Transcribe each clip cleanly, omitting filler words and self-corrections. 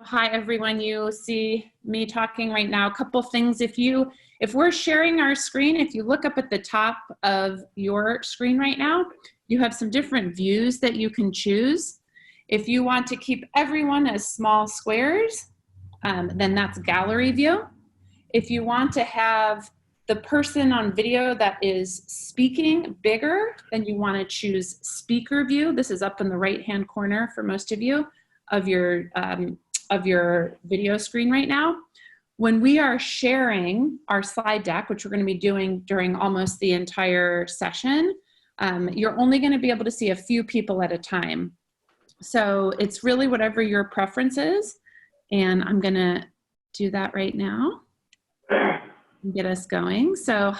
Hi everyone, you see me talking right now. A couple things. If we're sharing our screen, if you look up at the top of your screen right now, you have some different views that you can choose. If you want to keep everyone as small squares, then that's gallery view. If you want to have the person on video that is speaking bigger, then you want to choose speaker view. This is up in the right-hand corner for most of you of your video screen right now. When we are sharing our slide deck, which we're going to be doing during almost the entire session, you're only going to be able to see a few people at a time. So it's really whatever your preference is. And I'm going to do that right now and get us going. So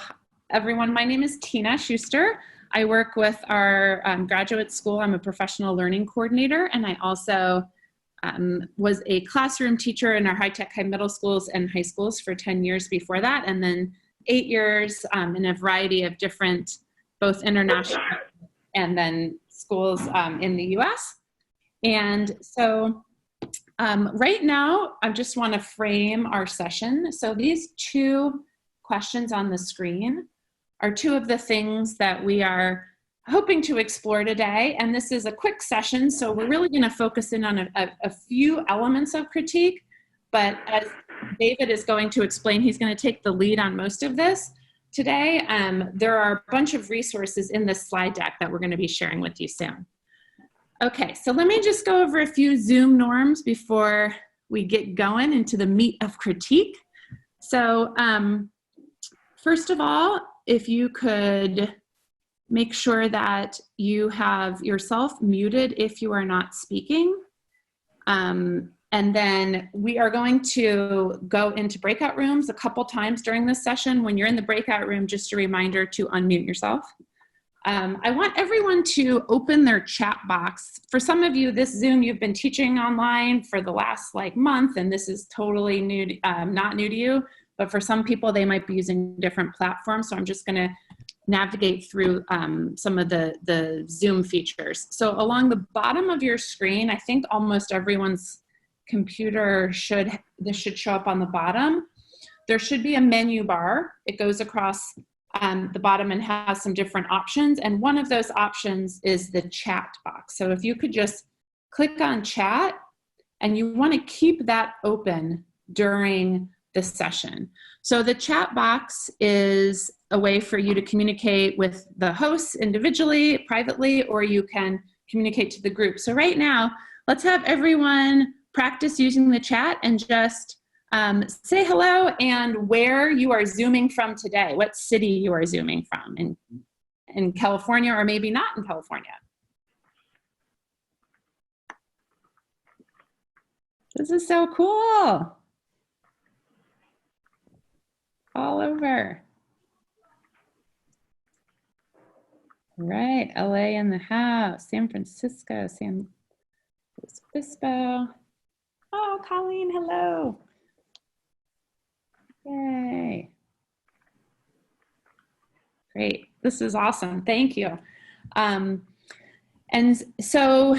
everyone, my name is Tina Schuster. I work with our graduate school. I'm a professional learning coordinator, and I also was a classroom teacher in our high-tech high middle schools and high schools for 10 years before that, and then 8 years in a variety of different, both international and then schools in the US. And so right now, I just want to frame our session. So these two questions on the screen are two of the things that we are hoping to explore today. And this is a quick session, so we're really going to focus in on a few elements of critique. But as David is going to explain, he's going to take the lead on most of this today. There are a bunch of resources in this slide deck that we're going to be sharing with you soon. Okay, so let me just go over a few Zoom norms before we get going into the meat of critique. So first of all, if you could make sure that you have yourself muted if you are not speaking. And then we are going to go into breakout rooms a couple times during this session. When you're in the breakout room, just a reminder to unmute yourself. I want everyone to open their chat box. For some of you, this Zoom, you've been teaching online for the last month, and this is totally new, not new to you. But for some people, they might be using different platforms. So I'm just gonna navigate through some of the Zoom features. So along the bottom of your screen, I think almost everyone's computer this should show up on the bottom. There should be a menu bar. It goes across the bottom and has some different options. And one of those options is the chat box. So if you could just click on chat, and you want to keep that open during the session. So the chat box is a way for you to communicate with the hosts individually, privately, or you can communicate to the group. So right now, let's have everyone practice using the chat and just say hello and where you are Zooming from today, what city you are Zooming from in California, or maybe not in California. This is so cool. All over. Right, LA in the house, San Francisco, San Luis Obispo. Oh, Colleen, hello. Yay. Great, this is awesome, thank you. And so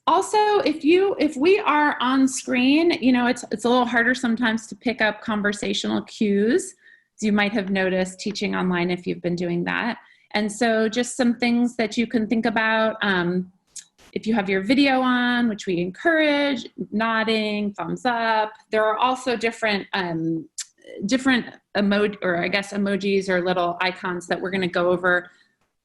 also, if we are on screen, it's a little harder sometimes to pick up conversational cues. As you might have noticed teaching online if you've been doing that. And so just some things that you can think about. If you have your video on, which we encourage, nodding, thumbs up. There are also different emojis or little icons that we're going to go over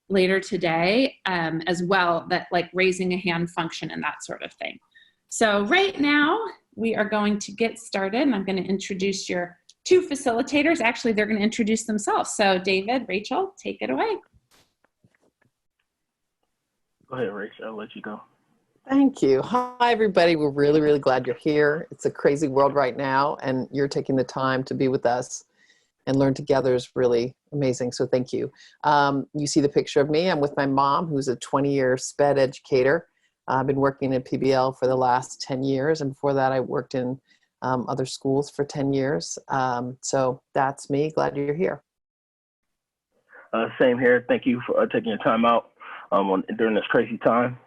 later today as well, that like raising a hand function and that sort of thing. So right now we are going to get started, and I'm going to introduce your two facilitators. Actually, they're going to introduce themselves. So David, Rachel, take it away. Go ahead, Rachel, I'll let you go. Thank you. Hi, everybody. We're really, really glad you're here. It's a crazy world right now, and you're taking the time to be with us and learn together is really amazing. So thank you. You see the picture of me. I'm with my mom, who's a 20-year SPED educator. I've been working at PBL for the last 10 years. And before that, I worked in other schools for 10 years. So that's me. Glad you're here. Same here. Thank you for taking your time out during this crazy time.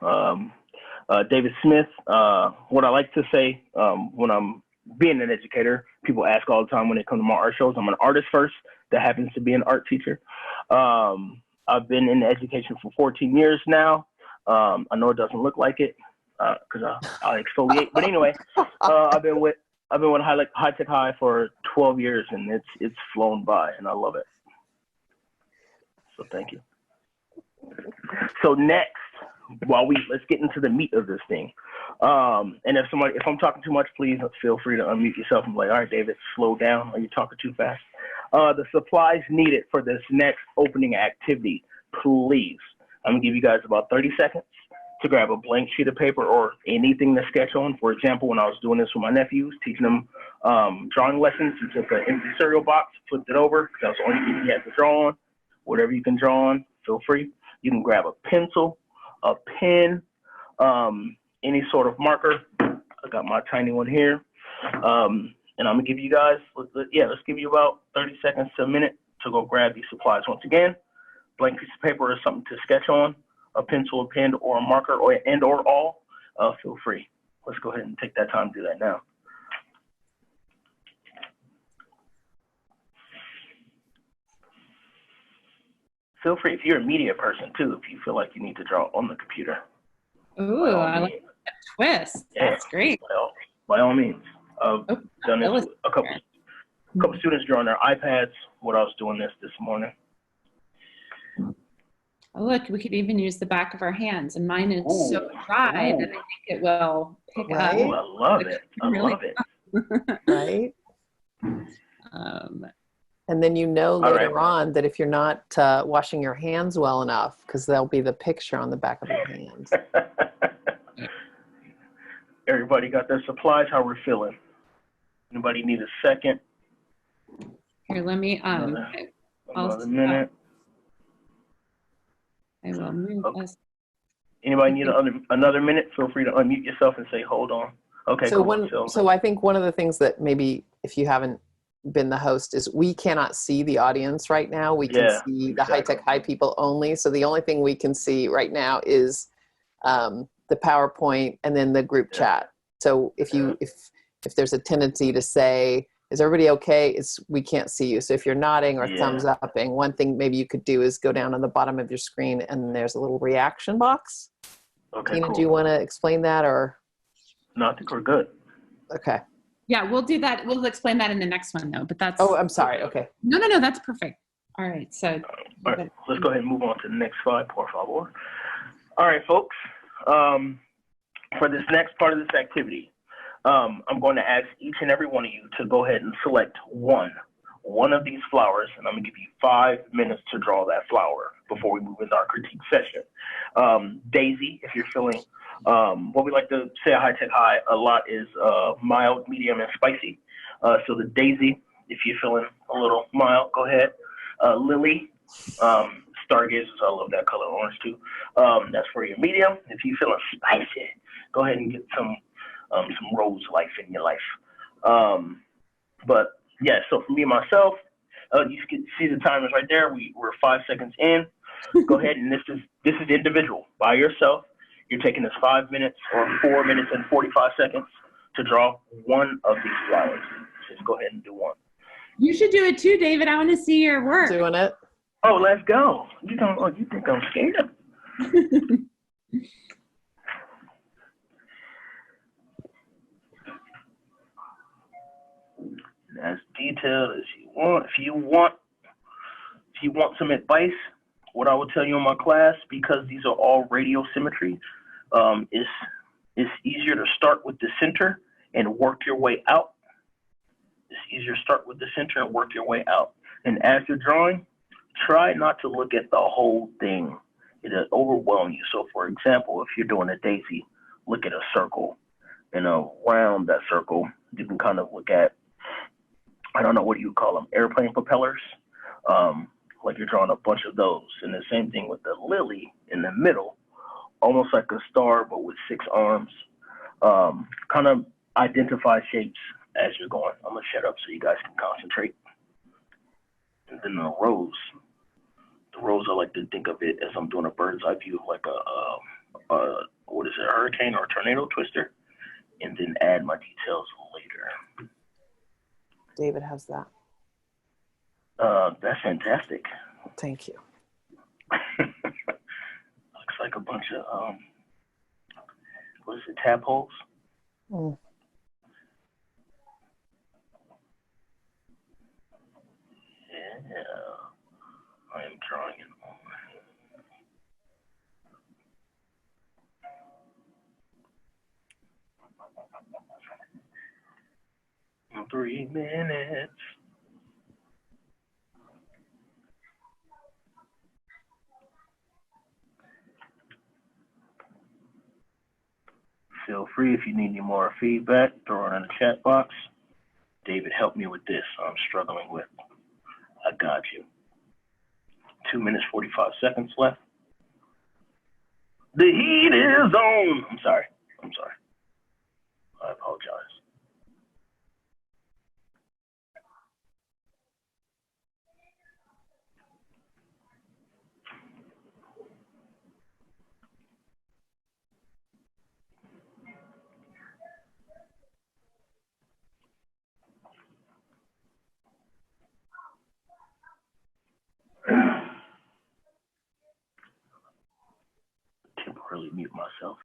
David Smith. What I like to say when I'm being an educator, people ask all the time when they come to my art shows. I'm an artist first that happens to be an art teacher. I've been in education for 14 years now. I know it doesn't look like it because I exfoliate, but anyway, I've been with High Tech High for 12 years, and it's flown by, and I love it. So thank you. So next, let's get into the meat of this thing. And if I'm talking too much, please feel free to unmute yourself and be like, all right, David, slow down. Are you talking too fast? The supplies needed for this next opening activity, please. I'm gonna give you guys about 30 seconds to grab a blank sheet of paper or anything to sketch on. For example, when I was doing this with my nephews, teaching them drawing lessons, you took an empty cereal box, flipped it over. That was the only thing you had to draw on. Whatever you can draw on, feel free. You can grab a pencil, a pen, any sort of marker. I got my tiny one here. And I'm gonna give you guys, let's give you about 30 seconds to a minute to go grab these supplies. Once again, blank piece of paper is something to sketch on, a pencil, a pen, or a marker, or all, feel free. Let's go ahead and take that time to do that now. Feel free, if you're a media person too, if you feel like you need to draw on the computer. Ooh, I like that twist. Yeah, that's great. By all means. I've done this with a couple students drawing their iPads when I was doing this morning. Oh, look, we could even use the back of our hands, and mine is so dry that I think it will pick up. Oh, I love it. I love it. Right? And then later on that if you're not washing your hands well enough, because there'll be the picture on the back of your hands. Everybody got their supplies? How we're feeling? Anybody need a second? Here, let me another minute. I will move us. Anybody need another minute? Feel free to unmute yourself and say, hold on. Okay, so I think one of the things that maybe if you haven't been the host is we cannot see the audience right now. We can see the High Tech High people only. So the only thing we can see right now is the PowerPoint and then the group chat. So if there's a tendency to say, is everybody okay? We can't see you. So if you're nodding or thumbs upping, one thing maybe you could do is go down on the bottom of your screen and there's a little reaction box. Okay, Tina, cool. do you want to explain that or? No, I think we're good. Okay. Yeah, we'll do that. We'll explain that in the next one though, but that's. Oh, I'm sorry. Okay. No, that's perfect. All right, so. All right, let's go ahead and move on to the next slide, por favor. All right, folks. For this next part of this activity, I'm going to ask each and every one of you to go ahead and select one of these flowers, and I'm going to give you 5 minutes to draw that flower before we move into our critique session. Daisy, if you're feeling, what we like to say at High Tech High a lot is mild, medium, and spicy. So the daisy, if you're feeling a little mild, go ahead. Lily, stargazers, I love that color, orange too. That's for your medium. If you're feeling spicy, go ahead and get some rose life in your life. But yeah, so for me myself, you can see the timers right there. We're 5 seconds in. Go ahead, and this is individual by yourself. You're taking this 5 minutes or 4 minutes and 45 seconds to draw one of these flowers. Just go ahead and do one. You should do it too, David. I want to see your work. Doing it. Oh, let's go. You think I'm scared? As detailed as you want. If you want some advice, what I will tell you in my class, because these are all radial symmetry, it's easier to start with the center and work your way out. It's easier to start with the center and work your way out. And as you're drawing, try not to look at the whole thing. It'll overwhelm you. So for example, if you're doing a daisy, look at a circle, and around that circle, you can kind of look at, I don't know, what do you call them? Airplane propellers. Like you're drawing a bunch of those. And the same thing with the lily in the middle, almost like a star, but with 6 arms. Kind of identify shapes as you're going. I'm going to shut up so you guys can concentrate. And then the rose I like to think of it as I'm doing a bird's eye view, like what is it, a hurricane or a tornado twister, and then add my details later. David has that. That's fantastic. Thank you. Looks like a bunch of, what is it, tadpoles? Mm. Yeah, I am drawing it on. 3 minutes. Feel free if you need any more feedback, throw it in the chat box. David, help me with this. I'm struggling with. I got you. 2 minutes, 45 seconds left. The heat is on. I'm sorry. I apologize. Temporarily mute myself.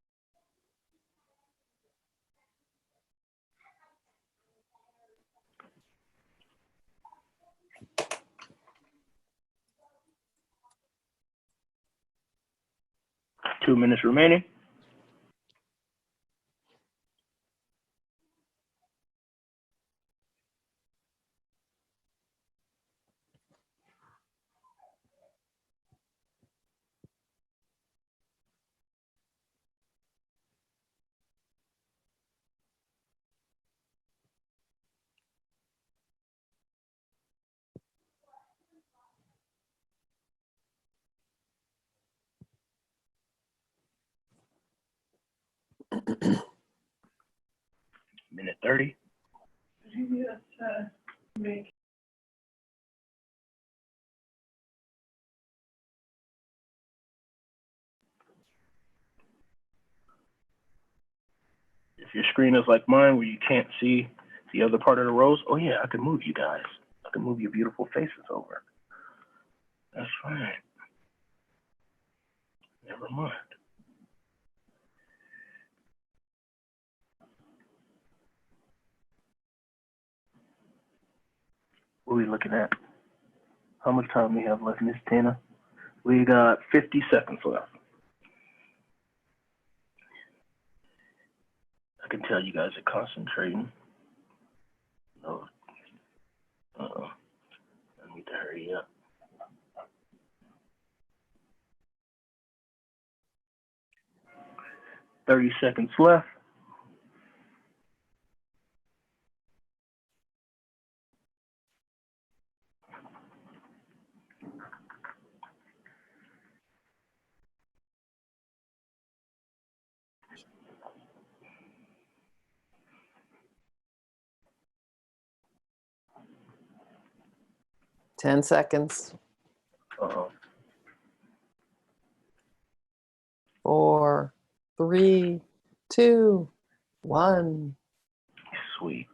Two minutes remaining. Minute 30. If your screen is like mine where you can't see the other part of the rows, oh yeah, I can move you guys. I can move your beautiful faces over. That's fine. Never mind. What are we looking at? How much time we have left, Miss Tina? We got 50 seconds left. I can tell you guys are concentrating. No. Uh-oh. I need to hurry up. $30 seconds left. Ten seconds. Uh-oh. 4, 3, 2, 1. Sweet.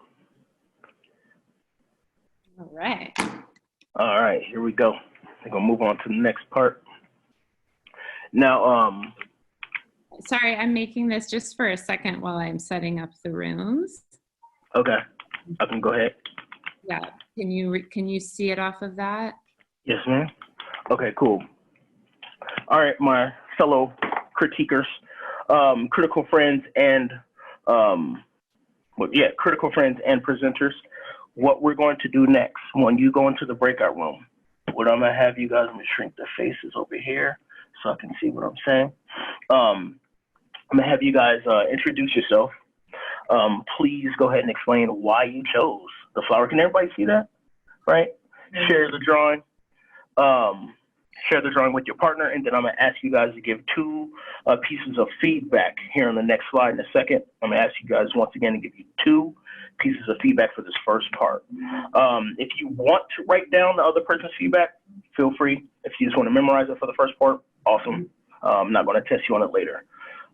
All right. All right, here we go. We're gonna move on to the next part. Now, Sorry, I'm making this just for a second while I'm setting up the rooms. okay, I can go ahead. Yeah. Can you see it off of that? Yes, ma'am. Okay, cool. All right, my fellow critiquers, critical friends, and critical friends and presenters. What we're going to do next, when you go into the breakout room, what I'm gonna have you guys, I'm gonna shrink the faces over here so I can see what I'm saying. I'm gonna have you guys introduce yourself. Please go ahead and explain why you chose the flower. Can everybody see that? Right? Mm-hmm. Share the drawing. Share the drawing with your partner, and then I'm going to ask you guys to give two pieces of feedback here on the next slide in a second. I'm going to ask you guys once again to give you two pieces of feedback for this first part. If you want to write down the other person's feedback, feel free. If you just want to memorize it for the first part, awesome. I'm not going to test you on it later.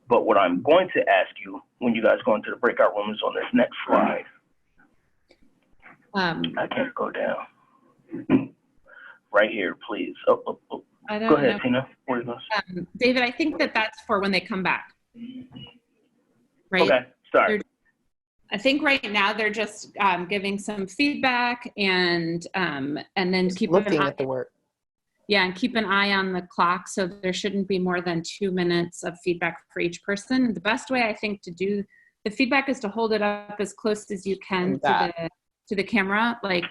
But what I'm going to ask you when you guys go into the breakout room is on this next slide. I can't go down. Right here, please. Go ahead, Tina. Where you going? David, I think that's for when they come back. Right? Okay, sorry. I think right now they're just giving some feedback and then keep looking at the work. Yeah, and keep an eye on the clock, so there shouldn't be more than 2 minutes of feedback for each person. The best way, I think, to do the feedback is to hold it up as close as you can to the camera, like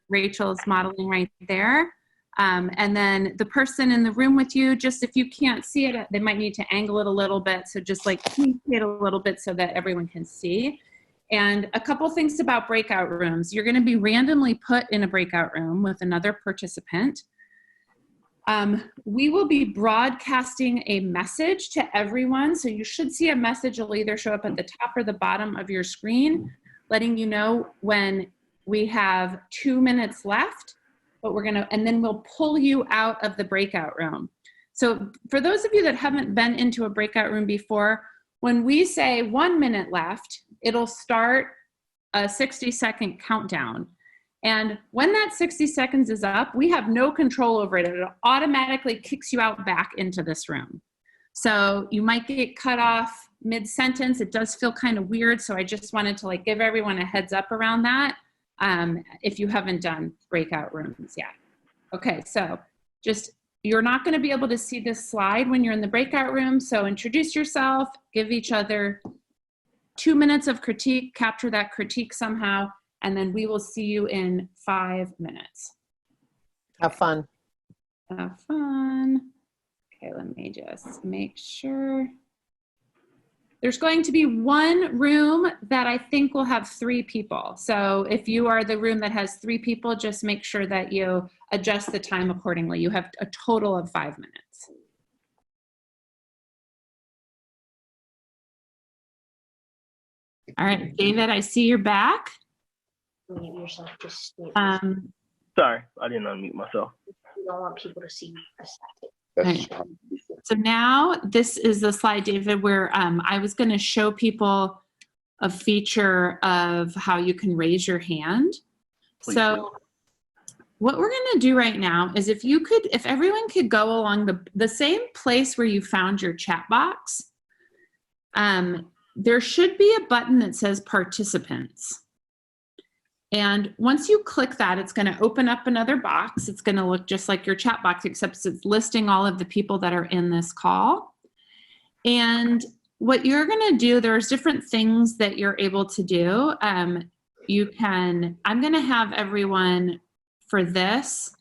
Rachel's modeling right there. And then the person in the room with you, just if you can't see it, they might need to angle it a little bit. So just like tweak it a little bit so that everyone can see. And a couple things about breakout rooms. You're going to be randomly put in a breakout room with another participant. We will be broadcasting a message to everyone. So you should see a message. It'll either show up at the top or the bottom of your screen, letting you know when we have 2 minutes left, but and then we'll pull you out of the breakout room. So for those of you that haven't been into a breakout room before, when we say 1 minute left, it'll start a 60-second countdown. And when that 60 seconds is up, we have no control over it. It automatically kicks you out back into this room. So you might get cut off mid-sentence. It does feel kind of weird. So I just wanted to give everyone a heads up around that if you haven't done breakout rooms yet. Okay, so you're not going to be able to see this slide when you're in the breakout room. So introduce yourself, give each other 2 minutes of critique, capture that critique somehow, and then we will see you in 5 minutes. Have fun. Have fun. Okay, let me just make sure. There's going to be one room that I think will have 3 people. So if you are the room that has 3 people, just make sure that you adjust the time accordingly. You have a total of 5 minutes. All right, David, I see you're back. Mute yourself. Just Sorry, I didn't unmute myself. you don't want people to see a second. Right. So now this is the slide, David, where I was going to show people a feature of how you can raise your hand. Please So what we're going to do right now is if everyone could go along the same place where you found your chat box, there should be a button that says participants. And once you click that, it's going to open up another box. It's going to look just like your chat box, except it's listing all of the people that are in this call. And what you're going to do, there's different things that you're able to do. I'm going to have everyone for this.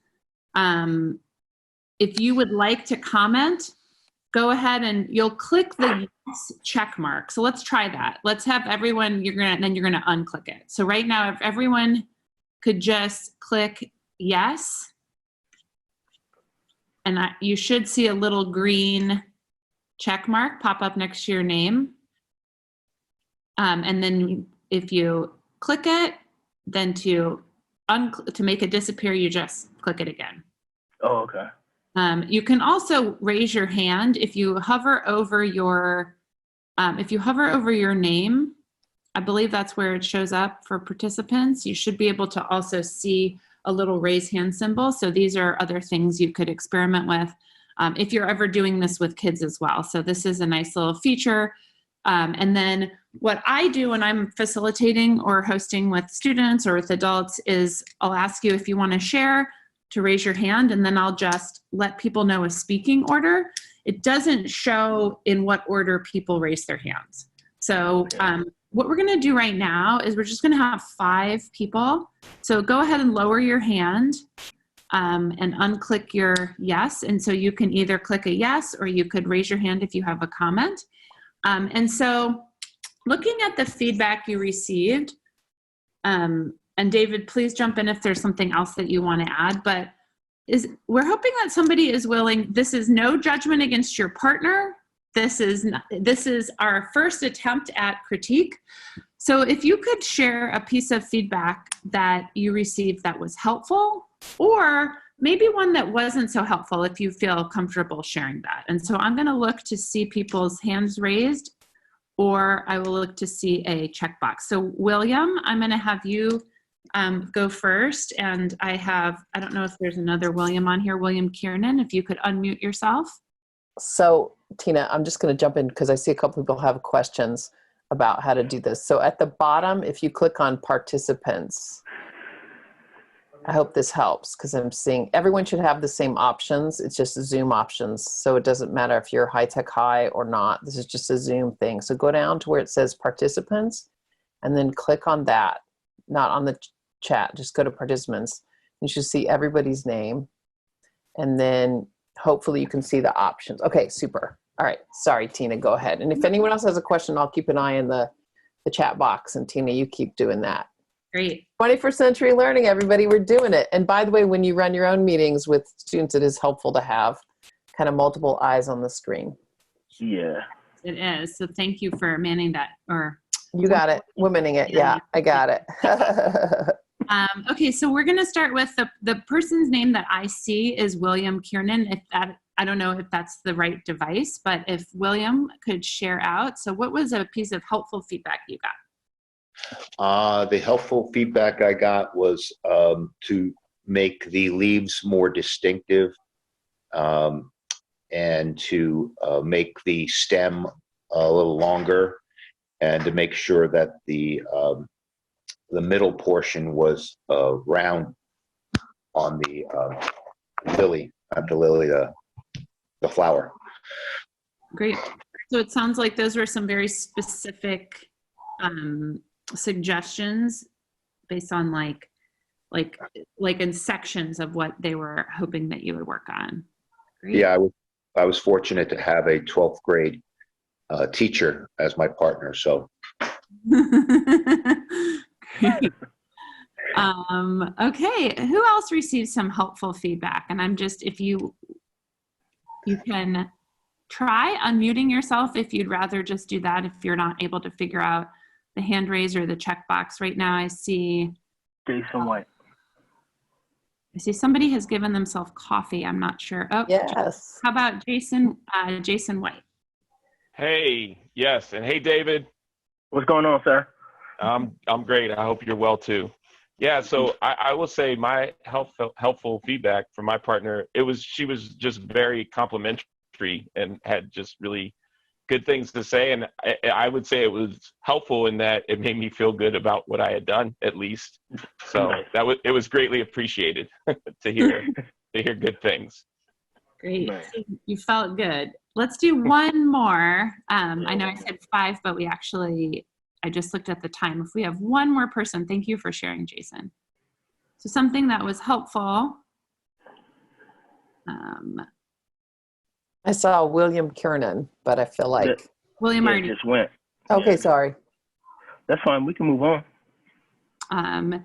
If you would like to comment, go ahead and you'll click the yes check mark. So let's try that. Let's have everyone, then you're gonna unclick it. So right now, if everyone could just click yes, and you should see a little green check mark pop up next to your name. And then if you click it, then to make it disappear, you just click it again. Oh, okay. You can also raise your hand if you hover over your name. I believe that's where it shows up for participants. You should be able to also see a little raise hand symbol. So these are other things you could experiment with if you're ever doing this with kids as well. So this is a nice little feature. And then what I do when I'm facilitating or hosting with students or with adults is I'll ask you if you want to share, to raise your hand, and then I'll just let people know a speaking order. It doesn't show in what order people raise their hands. So what we're gonna do right now is we're just gonna have 5 people. So go ahead and lower your hand and unclick your yes. And so you can either click a yes or you could raise your hand if you have a comment. And so looking at the feedback you received, and David, please jump in if there's something else that you want to add, but we're hoping that somebody is willing. This is no judgment against your partner. This is our first attempt at critique. So if you could share a piece of feedback that you received that was helpful or maybe one that wasn't so helpful if you feel comfortable sharing that. And so I'm going to look to see people's hands raised, or I will look to see a checkbox. So William, I'm going to have you go first. And I don't know if there's another William on here, William Kiernan, if you could unmute yourself. So Tina, I'm just going to jump in because I see a couple people have questions about how to do this. So at the bottom, if you click on participants, I hope this helps because I'm seeing everyone should have the same options. It's just Zoom options. So it doesn't matter if you're high tech high or not. This is just a Zoom thing. So go down to where it says participants and then click on that, not on the chat, just go to participants. You should see everybody's name. And then hopefully you can see the options. Okay, super. All right. Sorry, Tina, go ahead. And if anyone else has a question, I'll keep an eye in the chat box. And Tina, you keep doing that. Great. 21st century learning, everybody, we're doing it. And by the way, when you run your own meetings with students, it is helpful to have kind of multiple eyes on the screen. Yeah. It is. So thank you for manning that. Or you got it. Womaning it. Yeah, I got it. Okay, so we're going to start with the person's name that I see is William Kiernan. If that, I don't know if that's the right device, but if William could share out. So what was a piece of helpful feedback you got? The helpful feedback I got was to make the leaves more distinctive and to make the stem a little longer and to make sure that the middle portion was round on the lily, not the lily, the flower. Great. So it sounds like those were some very specific suggestions based on like in sections of what they were hoping that you would work on. Great. Yeah, I was fortunate to have a 12th grade teacher as my partner, so. Great. Okay, who else received some helpful feedback? And I'm just, if you can try unmuting yourself if you'd rather just do that if you're not able to figure out the hand raise or the checkbox. Right now I see Jason White. I see somebody has given themselves coffee. I'm not sure. Oh, yes. How about Jason White? Hey, yes. And hey, David. What's going on, sir? I'm great. I hope you're well too. Yeah, so I will say my helpful feedback from my partner, she was just very complimentary and had just really good things to say. And I would say it was helpful in that it made me feel good about what I had done, at least. So it was greatly appreciated to hear good things. Great. Nice. So you felt good. Let's do one more. I know I said 5, but I just looked at the time. If we have one more person, thank you for sharing, Jason. So something that was helpful. I saw William Kiernan, but I feel like William already just went. Okay, sorry. That's fine. We can move on. And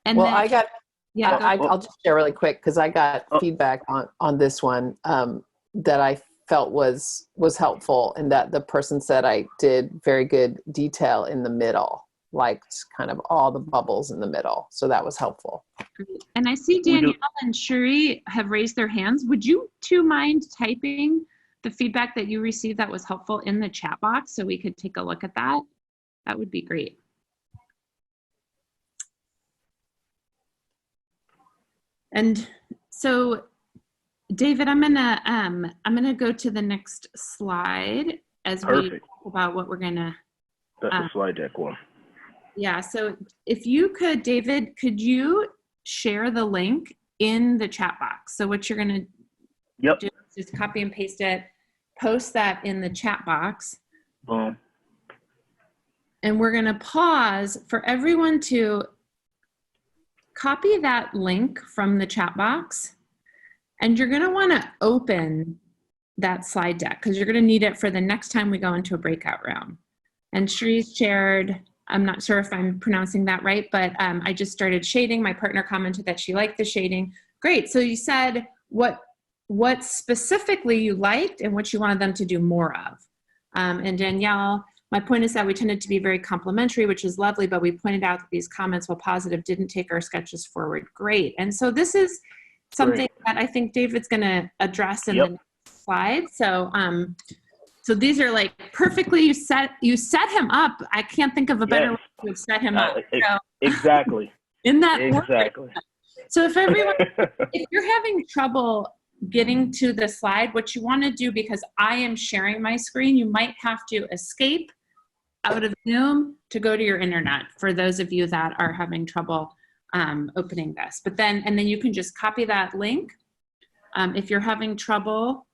well, then, I got. Yeah, I'll just share really quick because I got feedback on this one that I felt was helpful, and that the person said I did very good detail in the middle, like kind of all the bubbles in the middle. So that was helpful. And I see Danielle and Shuri have raised their hands. Would you two mind typing the feedback that you received that was helpful in the chat box so we could take a look at that? That would be great. And so, David, I'm gonna go to the next slide as we talk about what we're gonna. That's the slide deck one. Yeah. So, if you could, David, could you share the link in the chat box? So, what you're gonna do is just copy and paste it, post that in the chat box. Boom. And we're gonna pause for everyone to copy that link from the chat box, and you're going to want to open that slide deck because you're going to need it for the next time we go into a breakout room. And Shree's shared, I'm not sure if I'm pronouncing that right, but I just started shading. My partner commented that she liked the shading. Great. So you said what specifically you liked and what you wanted them to do more of. And Danielle, my point is that we tended to be very complimentary, which is lovely, but we pointed out that these comments, while positive, didn't take our sketches forward. Great. And so this is something that I think David's going to address in Yep. the next slide. So, so these are like perfectly, you set him up. I can't think of a better way to set him up. So, Exactly. in that order. Exactly. So if everyone, if you're having trouble getting to the slide, what you want to do, because I am sharing my screen, you might have to escape out of Zoom to go to your internet for those of you that are having trouble opening this. But then, and then you can just copy that link. If you're having trouble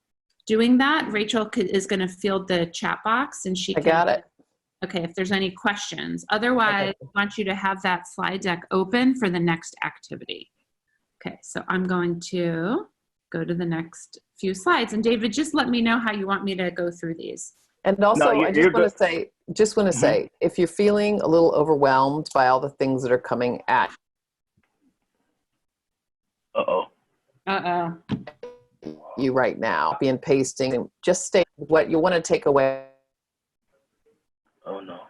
doing that, Rachel is going to field the chat box and she I got it. Okay, if there's any questions. Otherwise, I want you to have that slide deck open for the next activity. Okay, so I'm going to go to the next few slides. And David, just let me know how you want me to go through these. And also, No, I just want to say, if you're feeling a little overwhelmed by all the things that are coming at you right now, copy and pasting, just state what you want to take away. Oh no.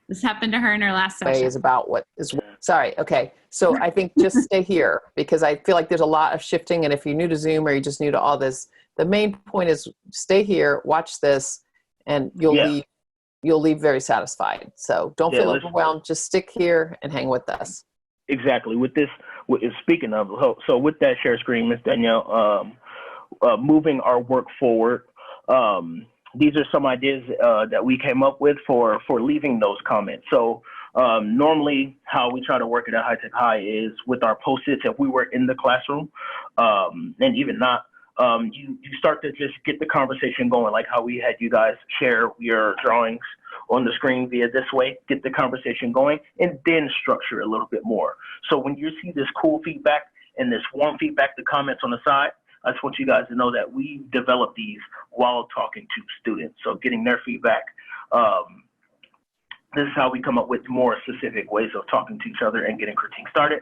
This happened to her in her last session. Is about what is, sorry, okay. So I think just stay here because I feel like there's a lot of shifting, and if you're new to Zoom or you're just new to all this, the main point is stay here, watch this, and you'll leave very satisfied. So don't feel overwhelmed, just stick here and hang with us. Exactly. With this, speaking of, so with that share screen, Ms. Danielle, moving our work forward, these are some ideas that we came up with for leaving those comments. So normally how we try to work it at High Tech High is with our Post-its if we were in the classroom, and even not, you start to just get the conversation going, like how we had you guys share your drawings on the screen via this way, get the conversation going, and then structure a little bit more. So when you see this cool feedback and this warm feedback, the comments on the side, I just want you guys to know that we develop these while talking to students. So getting their feedback, this is how we come up with more specific ways of talking to each other and getting critique started.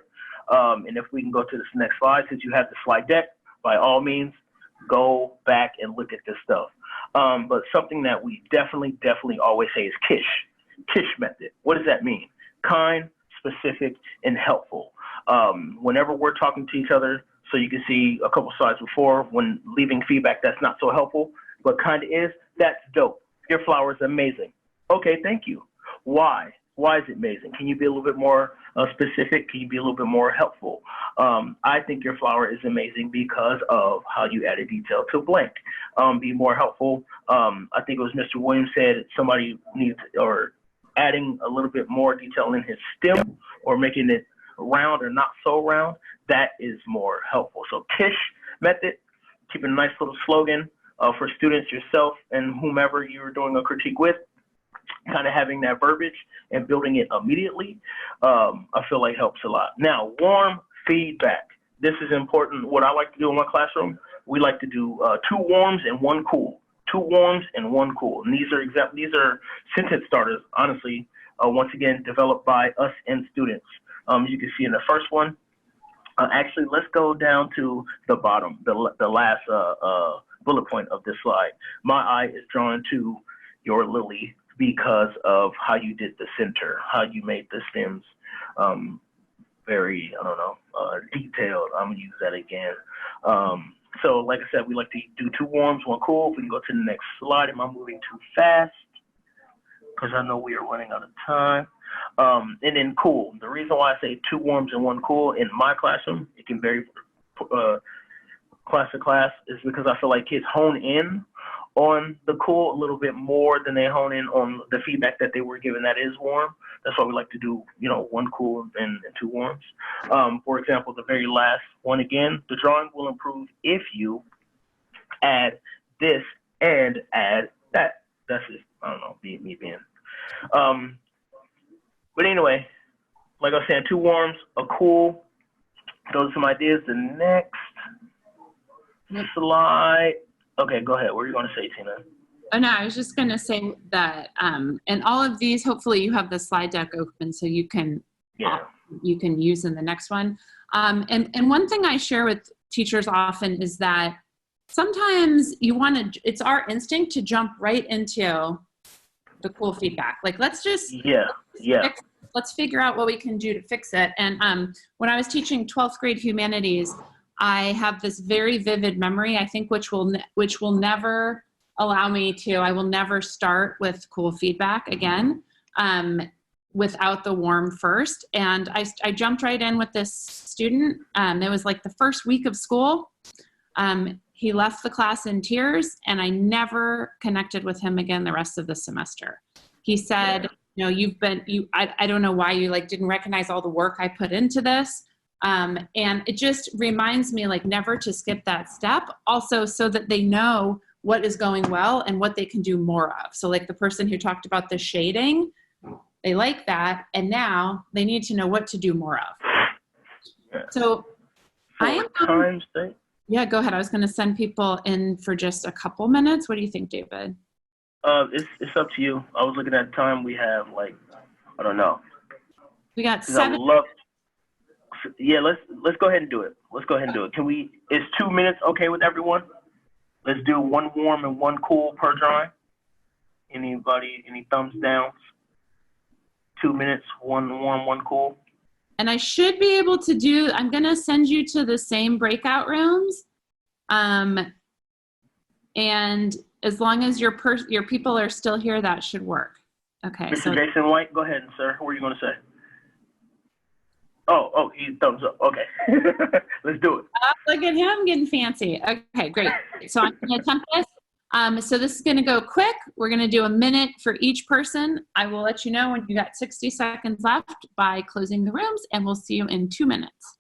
And if we can go to this next slide, since you have the slide deck, by all means, go back and look at this stuff. But something that we definitely always say is KISH method. What does that mean? Kind, specific, and helpful. Whenever we're talking to each other, so you can see a couple slides before, when leaving feedback that's not so helpful, but kind of is, that's dope. Your flower is amazing. Okay, thank you. Why? Why is it amazing? Can you be a little bit more specific? Can you be a little bit more helpful? I think your flower is amazing because of how you added detail to blank. Be more helpful. I think it was Mr. Williams said somebody needs, or adding a little bit more detail in his stem or making it round or not so round, that is more helpful. So KISH method, keeping a nice little slogan for students, yourself, and whomever you're doing a critique with, kind of having that verbiage and building it immediately, I feel like helps a lot. Now, warm feedback. This is important. What I like to do in my classroom, we like to do 2 warms and 1 cool. 2 warms and 1 cool. And these are sentence starters, honestly, once again, developed by us and students. You can see in the first one, actually, let's go down to the bottom, the last bullet point of this slide. My eye is drawn to your lily because of how you did the center, how you made the stems very, detailed. I'm gonna use that again. So like I said, we like to do 2 warms, 1 cool. If we can go to the next slide, am I moving too fast? Because I know we are running out of time. And then cool. The reason why I say 2 warms and 1 cool in my classroom, it can vary class to class, is because I feel like kids hone in on the cool a little bit more than they hone in on the feedback that they were given that is warm. That's why we like to do, 1 cool and 2 warms. For example, the very last one again, the drawing will improve if you add this and add that. That's just, I don't know, me being. But anyway, like I was saying, 2 warms, a cool. Those are some ideas. The next slide. Okay, go ahead. What are you going to say, Tina? Oh, no, I was just going to say that, and all of these, hopefully you have the slide deck open so you can use in the next one. And one thing I share with teachers often is that sometimes it's our instinct to jump right into the cool feedback. Like, let's just, let's figure out what we can do to fix it. And when I was teaching 12th grade humanities, I have this very vivid memory, I think, which will never allow me to, I will never start with cool feedback again without the warm first. And I jumped right in with this student. It was like the first week of school. He left the class in tears, and I never connected with him again the rest of the semester. He said, you know, I don't know why you like didn't recognize all the work I put into this. And it just reminds me like never to skip that step, also so that they know what is going well and what they can do more of. So like the person who talked about the shading, they like that, and now they need to know what to do more of. So yeah, go ahead. I was going to send people in for just a couple minutes. What do you think, David? It's up to you. I was looking at the time. We have like, I don't know. We got 7. Yeah, let's go ahead and do it. Let's go ahead and do it. Is 2 minutes okay with everyone? Let's do 1 warm and 1 cool per drawing. Anybody, any thumbs downs? 2 minutes, 1 warm, 1 cool. And I should be able to I'm going to send you to the same breakout rooms. And as long as your people are still here, that should work. Okay. Mr. Jason White, go ahead, sir. What are you going to say? Oh, he thumbs up. Okay. Let's do it. Look at him getting fancy. Okay, great. So I'm going to attempt this. So this is going to go quick. We're going to do a minute for each person. I will let you know when you got 60 seconds left by closing the rooms, and we'll see you in 2 minutes.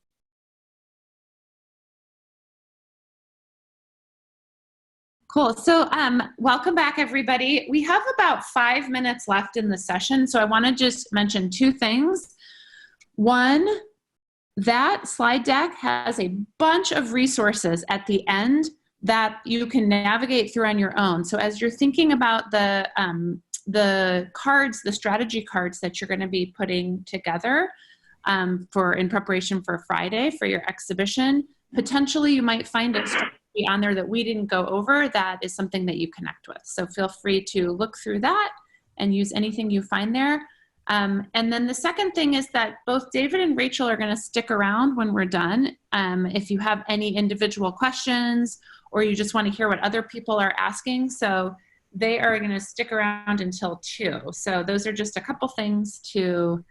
Cool. So welcome back, everybody. We have about 5 minutes left in the session, so I want to just mention 2 things. One, that slide deck has a bunch of resources at the end that you can navigate through on your own. So as you're thinking about the cards, the strategy cards that you're going to be putting together in preparation for Friday for your exhibition, potentially you might find a strategy on there that we didn't go over that is something that you connect with. So feel free to look through that and use anything you find there. And then the second thing is that both David and Rachel are going to stick around when we're done. If you have any individual questions or you just want to hear what other people are asking. So they are going to stick around until 2. So those are just a couple things to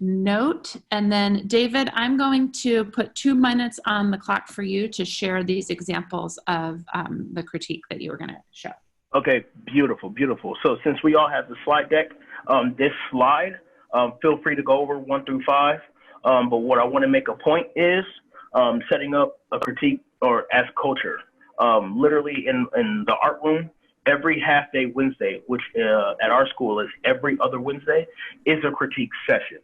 note. And then David, I'm going to put 2 minutes on the clock for you to share these examples of the critique that you were going to show. Okay, beautiful, beautiful. So since we all have the slide deck, this slide, feel free to go over 1 through 5. But what I want to make a point is setting up a critique or as culture. Literally in the art room, every half day Wednesday, which at our school is every other Wednesday, is a critique session.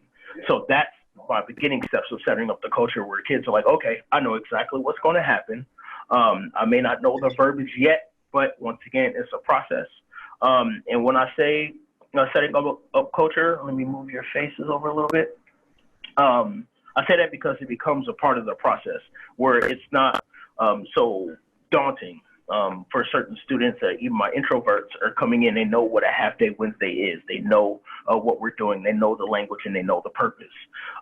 So that's my beginning steps of setting up the culture where kids are like, okay, I know exactly what's going to happen. I may not know the verbiage yet, but once again, it's a process. And when I say setting up culture, let me move your faces over a little bit. I say that because it becomes a part of the process where it's not so daunting for certain students. Even my introverts are coming in, they know what a half day Wednesday is. They know what we're doing. They know the language and they know the purpose.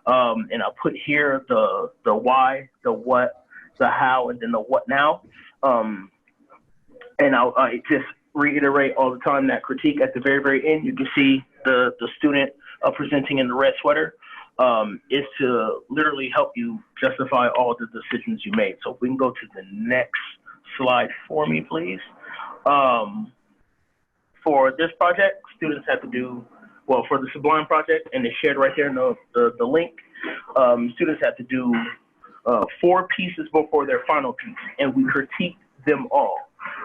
And I put here the why, the what, the how, and then the what now. And I'll just reiterate all the time that critique at the very, very end. You can see the student presenting in the red sweater is to literally help you justify all the decisions you made. So if we can go to the next slide for me, please. For this project, students have to do, well, for the Sublime project, and it's shared right there in the link, students have to do 4 pieces before their final piece, and we critique them all.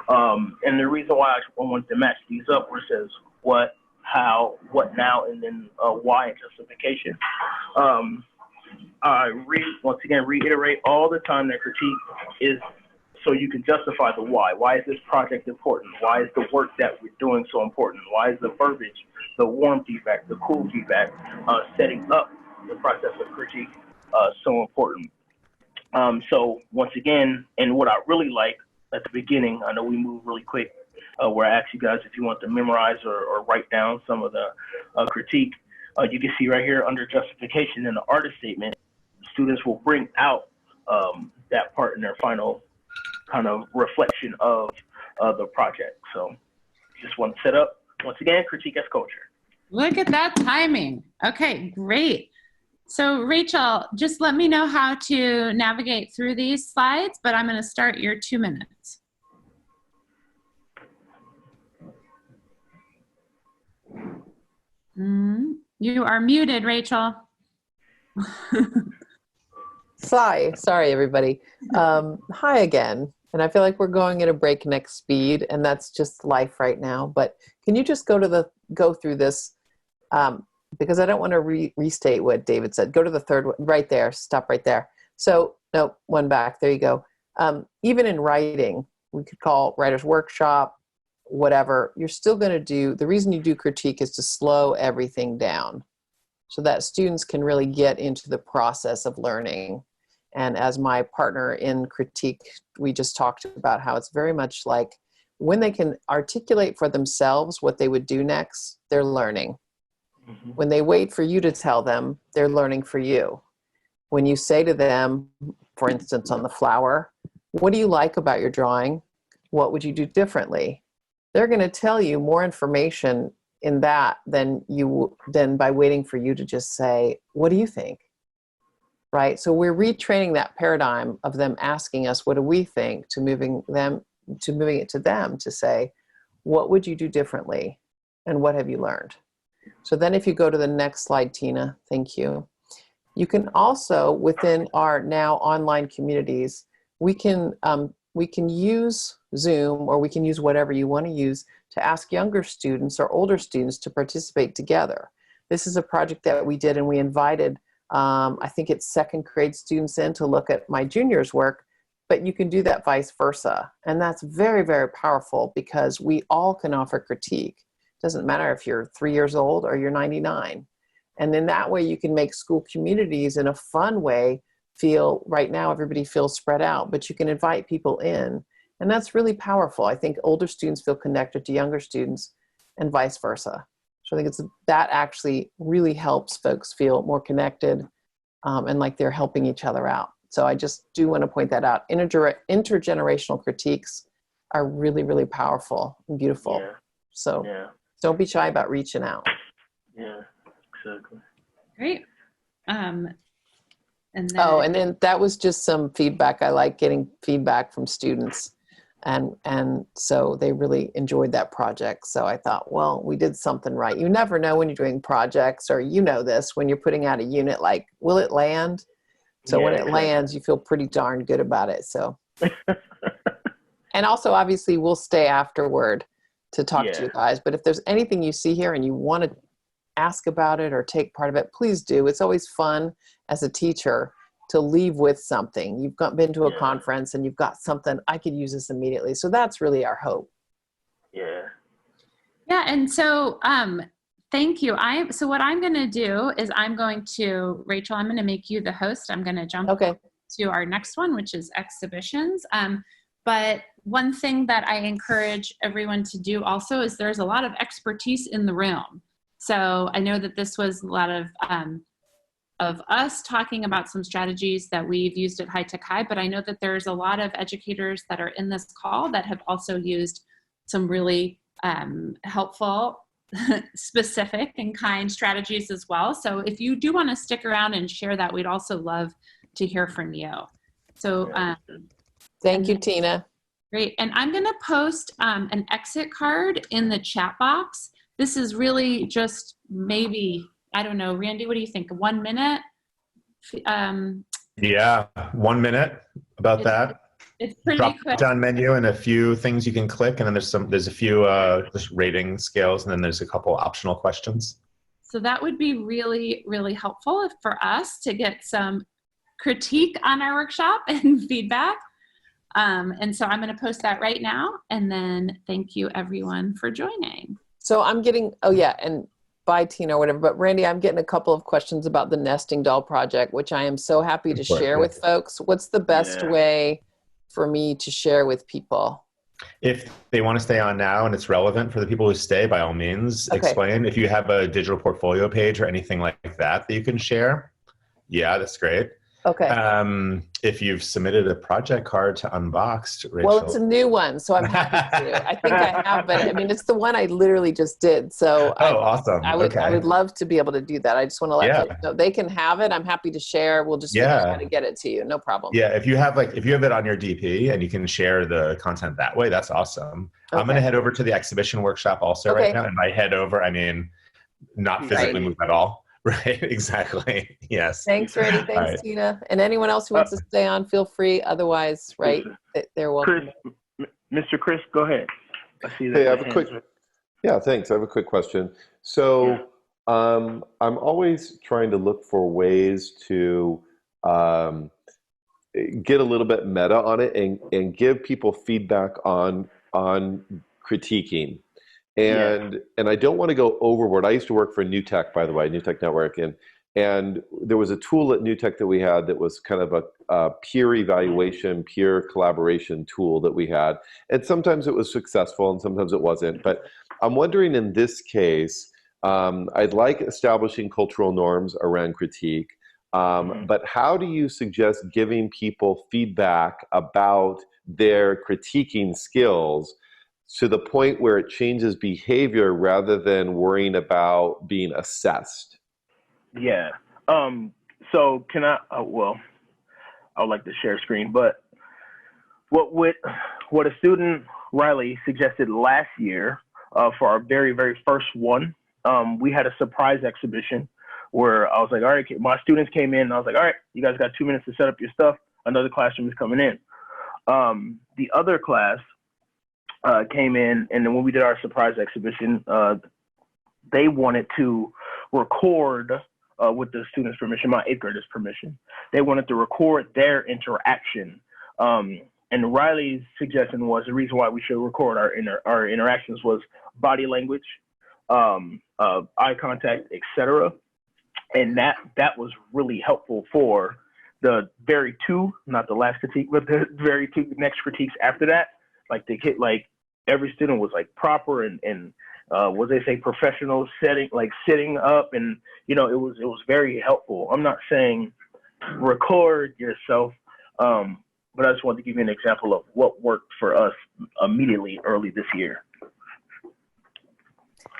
And the reason why I wanted to match these up where it says what, how, what now, and then why and justification. I once again reiterate all the time that critique is so you can justify the why. Why is this project important? Why is the work that we're doing so important? Why is the verbiage, the warm feedback, the cool feedback, setting up the process of critique so important? So once again, and what I really like at the beginning, I know we move really quick, where I ask you guys if you want to memorize or write down some of the critique. You can see right here under justification in the artist statement, students will bring out that part in their final kind of reflection of the project. So just one set up, once again, critique as culture. Look at that timing. Okay, great. So Rachel, just let me know how to navigate through these slides, but I'm going to start your 2 minutes. You are muted, Rachel. Sorry, everybody. Hi again. And I feel like we're going at a breakneck speed, and that's just life right now. But can you just go through this? Because I don't want to restate what David said. Go to the third one, right there. Stop right there. So, no, one back. There you go. Even in writing, we could call writer's workshop, whatever. You're still going to do, the reason you do critique is to slow everything down so that students can really get into the process of learning. And as my partner in critique, we just talked about how it's very much like when they can articulate for themselves what they would do next, they're learning. Mm-hmm. When they wait for you to tell them, they're learning for you. When you say to them, for instance, on the flower, what do you like about your drawing? What would you do differently? They're going to tell you more information in that than by waiting for you to just say, what do you think? Right? So we're retraining that paradigm of them asking us, what do we think, to moving it to them to say, what would you do differently? And what have you learned? So then if you go to the next slide, Tina, thank you. You can also, within our now online communities, we can use Zoom, or we can use whatever you want to use to ask younger students or older students to participate together. This is a project that we did, and we invited, I think it's second grade students in to look at my junior's work, but you can do that vice versa. And that's very, very powerful because we all can offer critique. It doesn't matter if you're 3 years old or you're 99. And in that way, you can make school communities in a fun way feel, right now everybody feels spread out, but you can invite people in. And that's really powerful. I think older students feel connected to younger students and vice versa. So I think that actually really helps folks feel more connected and like they're helping each other out. So I just do want to point that out. Intergenerational critiques are really, really powerful and beautiful. Yeah. So don't be shy about reaching out. Yeah, exactly. Great. And then that was just some feedback. I like getting feedback from students. And so they really enjoyed that project. So I thought, well, we did something right. You never know when you're doing projects, or you know this, when you're putting out a unit, like, will it land? So when it lands, you feel pretty darn good about it. So, and also obviously we'll stay afterward to talk to you guys. But if there's anything you see here and you want to ask about it or take part of it, please do. It's always fun as a teacher to leave with something. You've been to a conference and you've got something, I could use this immediately. So that's really our hope. Yeah. Yeah. And so, thank you. So what I'm going to do is Rachel, I'm going to make you the host. I'm going to jump to our next one, which is exhibitions. But one thing that I encourage everyone to do also is there's a lot of expertise in the room. So I know that this was a lot of us talking about some strategies that we've used at High Tech High, but I know that there's a lot of educators that are in this call that have also used some really helpful, specific and kind strategies as well. So if you do want to stick around and share that, we'd also love to hear from you. So thank you, Tina. Great. And I'm going to post an exit card in the chat box. This is really just maybe, I don't know, Randy, what do you think? 1 minute? Yeah, 1 minute about that. It's pretty drop quick. Down menu and a few things you can click, and then there's a few just rating scales, and then there's a couple optional questions. So that would be really, really helpful for us to get some critique on our workshop and feedback. And so I'm going to post that right now, and then thank you everyone for joining. So I'm getting, and bye Tina or whatever, but Randy, I'm getting a couple of questions about the nesting doll project, which I am so happy to share with folks. What's the best way for me to share with people? If they want to stay on now and it's relevant for the people who stay, by all means, explain. If you have a digital portfolio page or anything like that that you can share, yeah, that's great. Okay. If you've submitted a project card to Unboxed, Rachel. Well, it's a new one, so I'm happy to. I think I have, but I mean, it's the one I literally just did. So awesome. I would love to be able to do that. I just want to let folks know they can have it. I'm happy to share. We'll just figure out how to get it to you. No problem. Yeah, if you have it on your DP and you can share the content that way, that's awesome. I'm going to head over to the exhibition workshop also right now. And by head over, I mean not physically move at all. Right, exactly. Yes. Thanks, Randy. Thanks, Tina. And anyone else who wants to stay on, feel free. Otherwise, they're welcome. Mr. Chris, go ahead. I see that. Hey, I have a quick. Yeah, thanks. I have a quick question. So, I'm always trying to look for ways to get a little bit meta on it and give people feedback on critiquing. And I don't want to go overboard. I used to work for New Tech, by the way, New Tech Network, and there was a tool at New Tech that we had that was kind of a peer evaluation, peer collaboration tool that we had. And sometimes it was successful and sometimes it wasn't. But I'm wondering in this case, I'd like establishing cultural norms around critique. But how do you suggest giving people feedback about their critiquing skills to the point where it changes behavior rather than worrying about being assessed? Yeah. So can I, I would like to share screen, but what a student, Riley, suggested last year for our very, very first one, we had a surprise exhibition where I was like, all right, my students came in and I was like, all right, you guys got 2 minutes to set up your stuff. Another classroom is coming in. The other class came in, and then when we did our surprise exhibition, they wanted to record, with the students' permission, my 8th graders' permission, they wanted to record their interaction. And Riley's suggestion was the reason why we should record our interactions was body language, eye contact, etc. And that was really helpful for the very two, not the last critique, but the very two next critiques after that. Like they hit, like every student was like proper and what they say, professional sitting up, and it was very helpful. I'm not saying record yourself, but I just wanted to give you an example of what worked for us immediately early this year.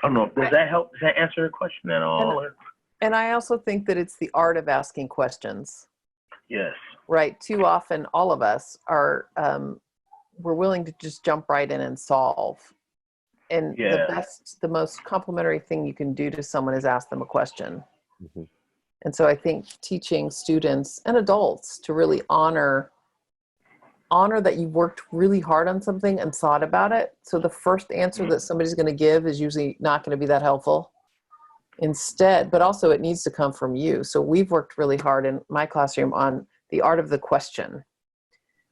I don't know. Does that help? Does that answer your question at all? And I also think that it's the art of asking questions. Yes. Right. Too often, all of us are, we're willing to just jump right in and solve. And the most complimentary thing you can do to someone is ask them a question. Mm-hmm. And so I think teaching students and adults to really honor that you've worked really hard on something and thought about it. So the first answer that somebody's going to give is usually not going to be that helpful. Instead, but also it needs to come from you. So we've worked really hard in my classroom on the art of the question.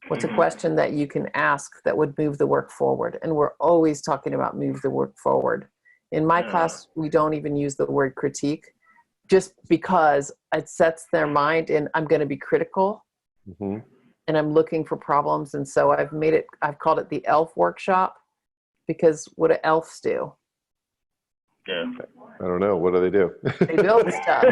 What's a question that you can ask that would move the work forward? And we're always talking about move the work forward. In my class, we don't even use the word critique, just because it sets their mind in, I'm going to be critical, and I'm looking for problems. And so I've called it the ELF workshop, because what do ELFs do? Yeah. I don't know. What do they do? They build stuff.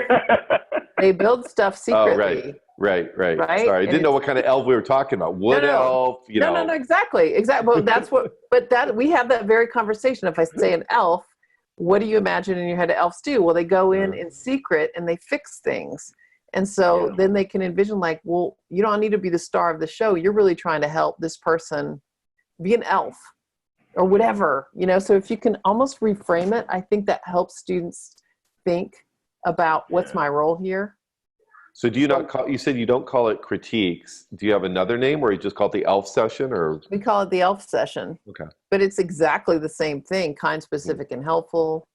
They build stuff secretly. Oh, right. Sorry, I didn't know what kind of elf we were talking about. Wood elf, No, exactly. Well, that's what. But we have that very conversation. If I say an elf, what do you imagine in your head elves do? Well, they go in secret and they fix things. And so then they can envision like, well, you don't need to be the star of the show. You're really trying to help this person be an elf or whatever, So if you can almost reframe it, I think that helps students think about what's my role here. So do you not call, you said you don't call it critiques. Do you have another name, or you just call it the ELF session, or? We call it the ELF session. Okay. But it's exactly the same thing, kind, specific, and helpful.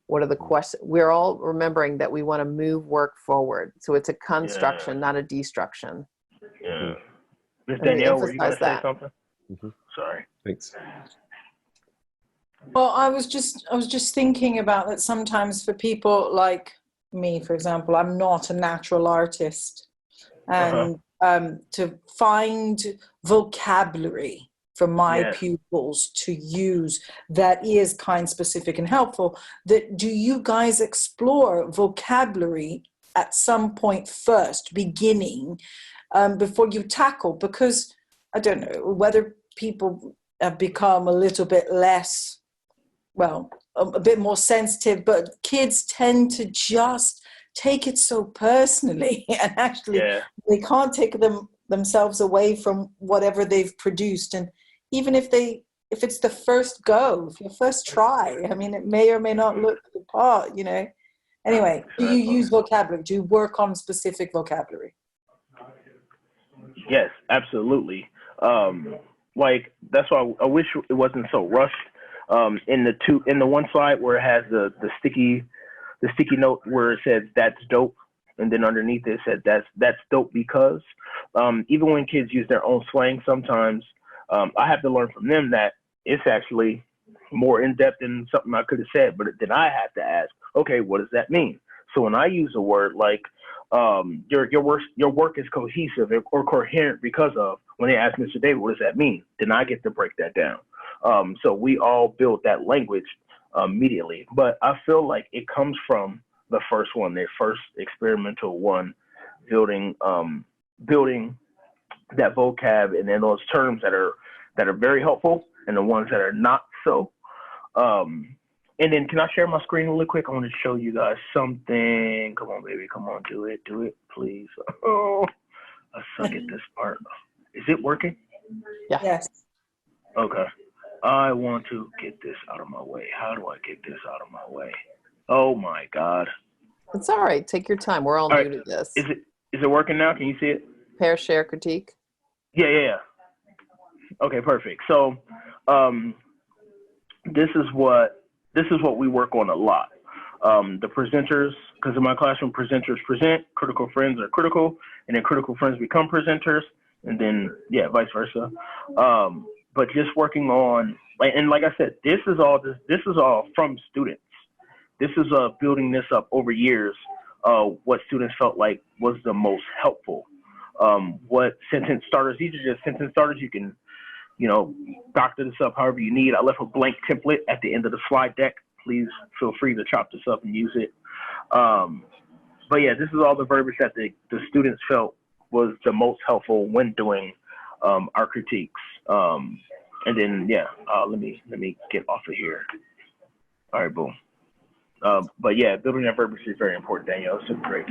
What are the questions? We're all remembering that we want to move work forward. So it's a construction, not a destruction. Yeah. Ms. Danielle, were you going to say something? Sorry. Thanks. Well, I was just thinking about that sometimes for people like me, for example, I'm not a natural artist. And to find vocabulary for my pupils to use that is kind, specific, and helpful, do you guys explore vocabulary at some point first, beginning, before you tackle, because I don't know whether people have become a little bit less, well, a bit more sensitive, but kids tend to just take it so personally, and actually they can't take themselves away from whatever they've produced. And even if it's the first go, if your first try, I mean, it may or may not look the part, you know. Anyway, do you use vocabulary? Do you work on specific vocabulary? Yes, absolutely. Like, that's why I wish it wasn't so rushed. In the one slide where it has the sticky note where it says "that's dope," and then underneath it said that's dope because even when kids use their own slang, sometimes I have to learn from them that it's actually more in depth than something I could have said. But then I have to ask, okay, what does that mean? So when I use a word like your work is cohesive or coherent because of, when they ask Mr. David, what does that mean? Then I get to break that down. So we all build that language immediately. But I feel like it comes from the first one, their first experimental one, building that vocab and then those terms that are very helpful and the ones that are not so. And then can I share my screen really quick? I want to show you guys something. Come on, baby. Come on, do it, please. Oh, I suck at this part. Is it working? Yeah. Yes. Okay. I want to get this out of my way. How do I get this out of my way? Oh my God. It's all right. Take your time. We're all new to this. Is it working now? Can you see it? Pair, share, critique. Yeah. Okay, perfect. So, this is what we work on a lot. The presenters, because in my classroom, presenters present, critical friends are critical, and then critical friends become presenters, and then vice versa. But just working on, and like I said, this is all from students. This is building this up over years. What students felt like was the most helpful. What sentence starters? These are just sentence starters. You can, doctor this up however you need. I left a blank template at the end of the slide deck. Please feel free to chop this up and use it. But yeah, this is all the verbiage that the students felt was the most helpful when doing our critiques. And then let me get off of here. All right, boom. But yeah, building that verbiage is very important, Danielle. That's a great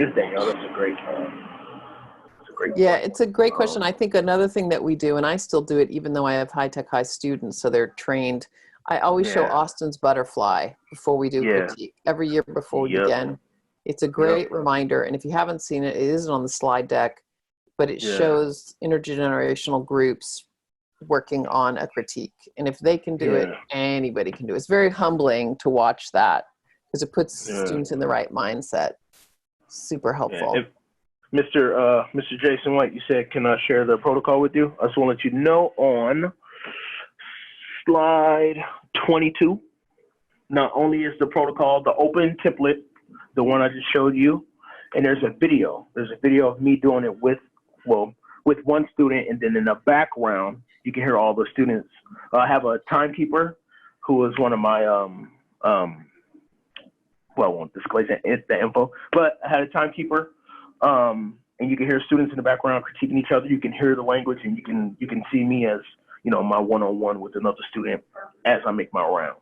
Yeah, it's a great question. I think another thing that we do, and I still do it even though I have high students, so they're trained. I always show Austin's butterfly before we do critique. Every year before we begin. It's a great reminder. And if you haven't seen it, it isn't on the slide deck, but it shows intergenerational groups working on a critique. And if they can do it, anybody can do it. It's very humbling to watch that because it puts students in the right mindset. Super helpful. Yeah. Mr. Jason White, you said, can I share the protocol with you? I just want to let you know on slide 22, not only is the protocol the open template, the one I just showed you, and there's a video. There's a video of me doing it with one student, and then in the background, you can hear all the students. I have a timekeeper who is one of my, I won't disclose the info, but I had a timekeeper. And you can hear students in the background critiquing each other. You can hear the language, and you can see me as, my one-on-one with another student as I make my rounds.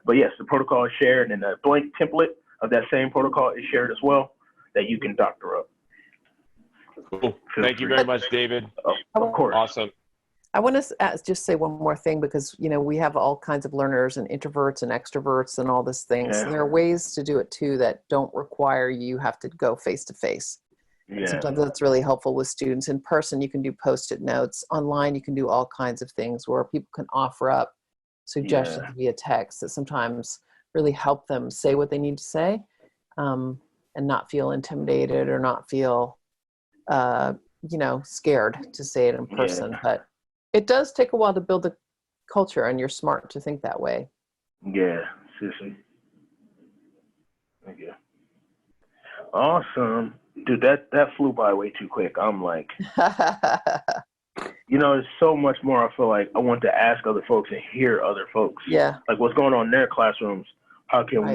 But yes, the protocol is shared, and a blank template of that same protocol is shared as well that you can doctor up. Cool. Thank you very much, David. Of course. Awesome. I want to just say one more thing because, we have all kinds of learners and introverts and extroverts and all these things. Yeah. And there are ways to do it too that don't require you have to go face to face. Yeah. Sometimes that's really helpful with students. In person, you can do Post-it notes. Online, you can do all kinds of things where people can offer up suggestions via text that sometimes really help them say what they need to say and not feel intimidated or not feel, scared to say it in person. But it does take a while to build a culture, and you're smart to think that way. Yeah, seriously. Thank you. Awesome. Dude, that flew by way too quick. I'm like, there's so much more I feel like I want to ask other folks and hear other folks. Yeah. Like what's going on in their classrooms. How can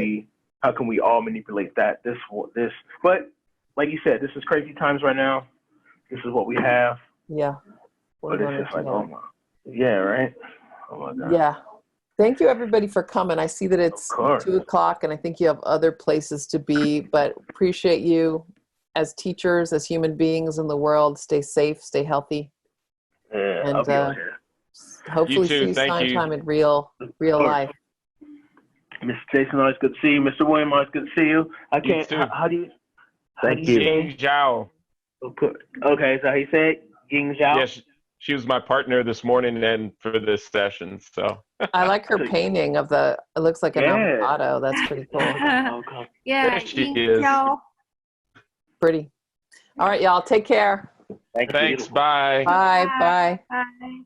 we all manipulate that? This. But like you said, this is crazy times right now. This is what we have. Yeah. But it's just like, oh my, yeah, right? Oh my God. Yeah. Thank you, everybody, for coming. I see that it's 2:00, and I think you have other places to be, but appreciate you as teachers, as human beings in the world. Stay safe, stay healthy. Yeah, and I'll be on here. hopefully You too, see you thank you. sometime in real life. Mr. Jason, always good to see you. Mr. William, always good to see you. I can't, too. how do you Thank you. Ying Zhao. Okay, so he said Ying Zhao? Yes, she was my partner this morning and for this session. So I like her painting of it looks like an avocado. That's pretty cool. Okay. Yeah, there she is. Pretty. All right, y'all. Take care. Thanks. Thanks. Bye. Bye. Bye. Bye.